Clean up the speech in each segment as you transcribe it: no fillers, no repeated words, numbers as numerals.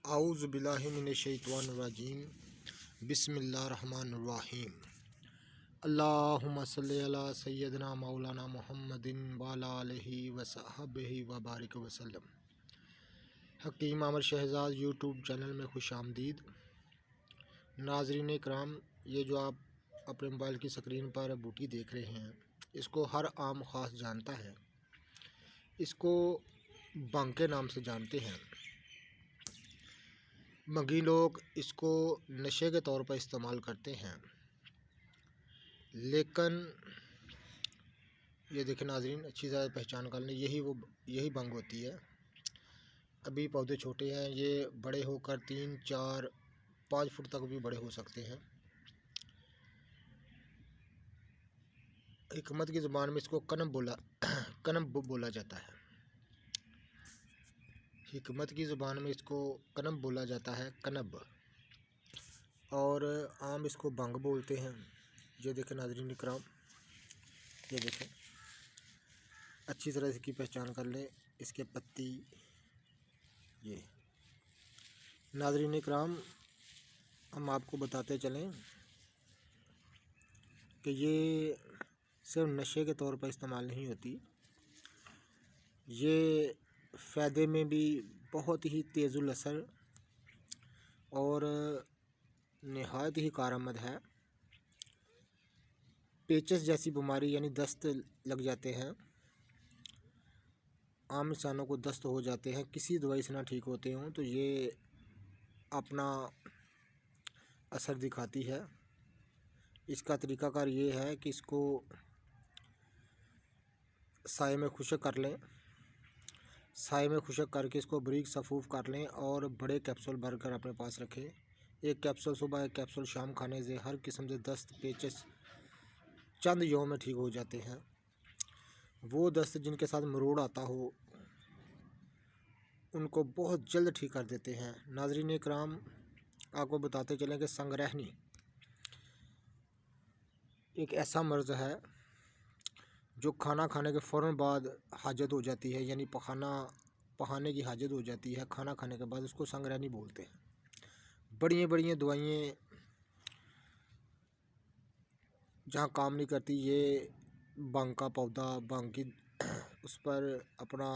اعوذ باللہ من الشیطان الرجیم بسم اللہ الرحمن الرحیم اللہم صلی علی سیدنا مولانا محمد وعلی آلہ وصحبہ وبارک وسلم۔ حکیم عامر شہزاد یوٹیوب چینل میں خوش آمدید۔ ناظرین اکرام، یہ جو آپ اپنے موبائل کی سکرین پر بوٹی دیکھ رہے ہیں، اس کو ہر عام خاص جانتا ہے۔ اس کو بھنگ کے نام سے جانتے ہیں۔ بھنگی لوگ اس کو نشے کے طور پر استعمال کرتے ہیں، لیکن یہ دیکھیں ناظرین، اچھی طرح پہچان کر لیں، یہی بھنگ ہوتی ہے۔ ابھی پودے چھوٹے ہیں، یہ بڑے ہو کر 3، 4، 5 فٹ تک بھی بڑے ہو سکتے ہیں۔ حکمت کی زبان میں اس کو کنب بولا جاتا ہے۔ حکمت کی زبان میں اس کو کنب بولا جاتا ہے، کنب، اور عام اس کو بھنگ بولتے ہیں۔ یہ دیکھیں ناظرین اکرام، یہ دیکھیں، اچھی طرح اس کی پہچان کر لیں، اس کے پتی۔ یہ ناظرین اکرام، ہم آپ کو بتاتے چلیں کہ یہ صرف نشے کے طور پر استعمال نہیں ہوتی، یہ فائدے میں بھی بہت ہی تیز الاثر اور نہایت ہی کارآمد ہے۔ پیچس جیسی بیماری یعنی دست لگ جاتے ہیں، عام انسانوں کو دست ہو جاتے ہیں، کسی دوائی سے نہ ٹھیک ہوتے ہوں، تو یہ اپنا اثر دکھاتی ہے۔ اس کا طریقہ کار یہ ہے کہ اس کو سائے میں خشک کر لیں، سائے میں خشک کر کے اس کو بریک صفوف کر لیں اور بڑے کیپسول بھر کر اپنے پاس رکھیں۔ ایک کیپسول صبح، ایک کیپسول شام کھانے سے ہر قسم سے دست، پیچس چند یوم میں ٹھیک ہو جاتے ہیں۔ وہ دست جن کے ساتھ مروڑ آتا ہو، ان کو بہت جلد ٹھیک کر دیتے ہیں۔ ناظرین اکرام، آپ کو بتاتے چلیں کہ سنگ رہنی ایک ایسا مرض ہے جو کھانا کھانے کے فوراً بعد حاجت ہو جاتی ہے، یعنی پخانے کی حاجت ہو جاتی ہے کھانا کھانے کے بعد، اس کو سنگ رہنی بولتے ہیں۔ بڑی دوائیں جہاں کام نہیں کرتی، یہ بھنگ کا پودا، بھنگ کی اس پر اپنا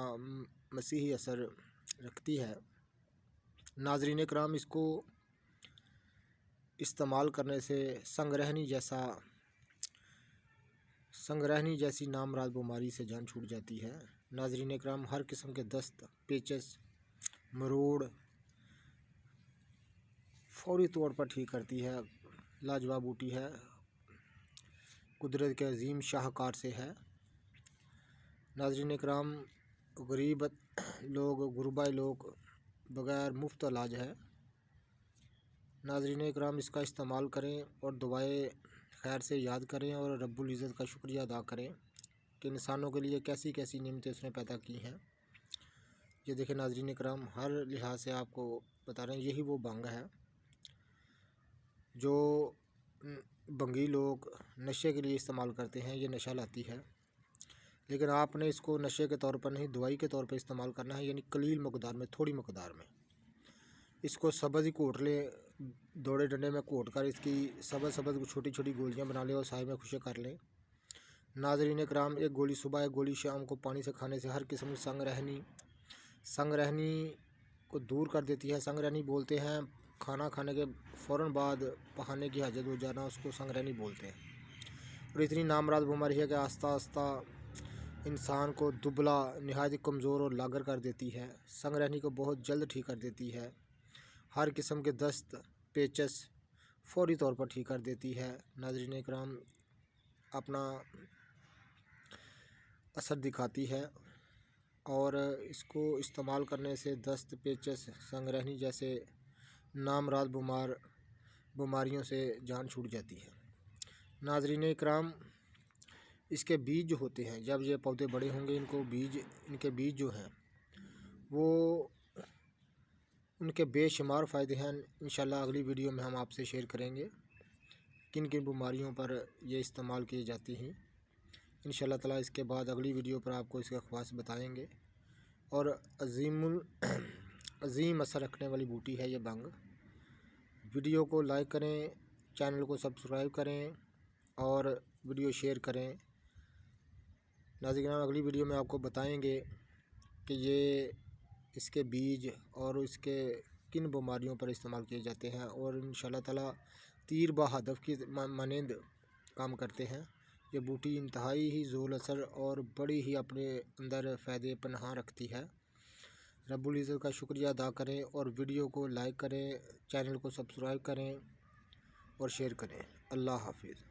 مسیحی اثر رکھتی ہے۔ ناظرین اکرام، اس کو استعمال کرنے سے سنگ رہنی جیسی نامراد بیماری سے جان چھوٹ جاتی ہے۔ ناظرین اکرام، ہر قسم کے دست، پیچس، مروڑ فوری طور پر ٹھیک کرتی ہے۔ لاجواب بوٹی ہے، قدرت کے عظیم شاہکار سے ہے۔ ناظرین اکرام، غربائی لوگ بغیر مفت علاج ہے۔ ناظرین اکرام، اس کا استعمال کریں اور دعائے خیر سے یاد کریں اور رب العزت کا شکریہ ادا کریں کہ انسانوں کے لیے کیسی کیسی نعمتیں اس نے پیدا کی ہیں۔ یہ دیکھیں ناظرین اکرام، ہر لحاظ سے آپ کو بتا رہے ہیں، یہی وہ بھنگ ہے جو بھنگی لوگ نشے کے لیے استعمال کرتے ہیں۔ یہ نشہ لاتی ہے، لیکن آپ نے اس کو نشے کے طور پر نہیں، دوائی کے طور پر استعمال کرنا ہے، یعنی قلیل مقدار میں، تھوڑی مقدار میں۔ اس کو سبز ہی کوٹ لیں، دوڑے ڈنڈے میں کوٹ کر اس کی سبز چھوٹی چھوٹی گولیاں بنا لیں اور سائے میں خشک کر لیں۔ ناظرین اکرام، ایک گولی صبح، ایک گولی شام کو پانی سے کھانے سے ہر قسم کی سنگ رہنی کو دور کر دیتی ہے۔ سنگ رہنی بولتے ہیں کھانا کھانے کے فوراً بعد پخانے کی حاجت ہو جانا، اس کو سنگ رہنی بولتے ہیں۔ اور اتنی نامراد بیماری ہے کہ آہستہ آہستہ انسان کو دبلا، نہایت کمزور اور لاغر کر دیتی ہے۔ سنگ رہنی کو بہت جلد ٹھیک کر دیتی ہے۔ ہر قسم کے دست، پیچس فوری طور پر ٹھیک کر دیتی ہے۔ ناظرین اکرام، اپنا اثر دکھاتی ہے اور اس کو استعمال کرنے سے دست، پیچس، سنگ رہنی جیسے نامراد بیماریوں سے جان چھوٹ جاتی ہے۔ ناظرین اکرام، اس کے بیج جو ہوتے ہیں، جب یہ پودے بڑے ہوں گے، ان کے بیج جو ہیں وہ ان کے بے شمار فائدے ہیں۔ انشاءاللہ اگلی ویڈیو میں ہم آپ سے شیئر کریں گے کن کن بیماریوں پر یہ استعمال کی جاتی ہیں۔ انشاءاللہ تعالیٰ اس کے بعد اگلی ویڈیو پر آپ کو اس کے خواص بتائیں گے۔ اور عظیم اثر رکھنے والی بوٹی ہے یہ بھنگ۔ ویڈیو کو لائک کریں، چینل کو سبسکرائب کریں اور ویڈیو شیئر کریں۔ ناظرین اگلی ویڈیو میں آپ کو بتائیں گے کہ یہ اس کے بیج اور اس کے کن بیماریوں پر استعمال کیے جاتے ہیں، اور انشاءاللہ تعالی تیر بہدف کی مانند کام کرتے ہیں۔ یہ بوٹی انتہائی ہی ذو اثر اور بڑی ہی اپنے اندر فائدے پنہاں رکھتی ہے۔ رب العزت کا شکریہ ادا کریں اور ویڈیو کو لائک کریں، چینل کو سبسکرائب کریں اور شیئر کریں۔ اللہ حافظ۔